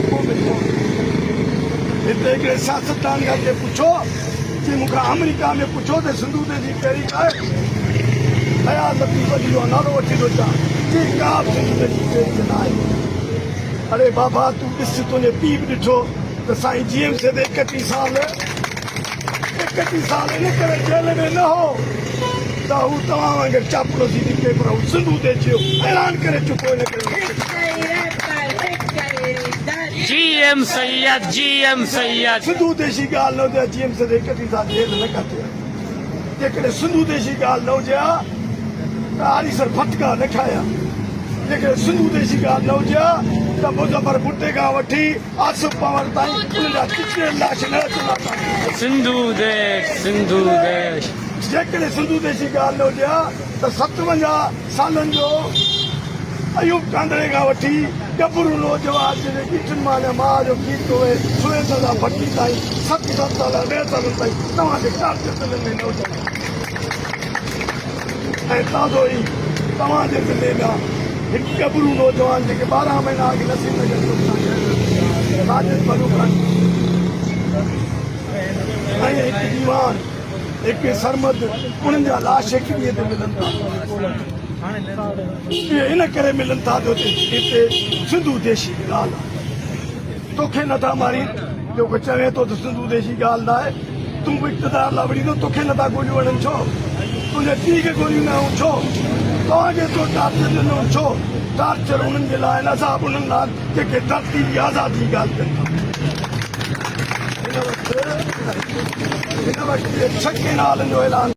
को मिलो इतने के सियासतदान करके पूछो कि मुखा अमेरिका में पूछो तो सिंधु दे जी करी का ख्याल लती बजी हो नालो वठी दो चा जी का सिंधु दे जी करी जनाए अरे बाबा तू किस तुझे पीप दिठो तो साईं जीएम से दे 31 साल इन करे जेल में न हो तो हू तमाम अगर चापड़ो सी निके पर सिंधु दे जो ऐलान करे चुको न करे जीएम सैयद सिंधु देशी गाल न हुजे जीएम से 31 साल जेल न कटे जेकॾहिं सिंधु देशी गाल न हुजे त आरी सर फटका न खाया जेकॾहिं सिंधु देशी गाल न हुजे त मुज़फ़र भुट्टे खां वठी आसिफ पवार ताईं उनजा किथे लाश न अचंदा सिंधु देश जेकॾहिं सिंधु देशी गाल न हुजे त 57 सालनि जो अयूब कांदड़े खां वठी गबरू नौजवान जंहिंजे गिठनि मां मां जो गीत हुए सुरेंद्र भट्टी ताईं 7 साल 10 साल ताईं तव्हांजे कार्य दिलि में न हुजे ऐं ताज़ो ई तव्हांजे दिलि में हिकु गबरू नौजवान जेके 12 महीना अॻु नसीब नगर राजेश बलूखान ऐं हिकु दीवान हिकु सरमद उन्हनि जा लाश हिकु ॾींहं ते मिलनि था इहे इन करे मिलनि था जो हिते सिंधु देशी ॻाल्हि आहे तोखे नथा मारी जेको चवे थो त सिंधु देशी ॻाल्हि न आहे तूं बि इक़्तिदार लाइ वड़ी थो तोखे नथा गोलियूं हणनि छो तुंहिंजे पीउ खे गोलियूं न हूं छो तव्हांखे तो टार्चर ॾिनो छो टार्चर उन्हनि जे लाइ आहिनि असां उन्हनि लाइ जेके धरती जी आज़ादी जी ॻाल्हि कनि था हिन वक़्तु 6 नालनि जो ऐलान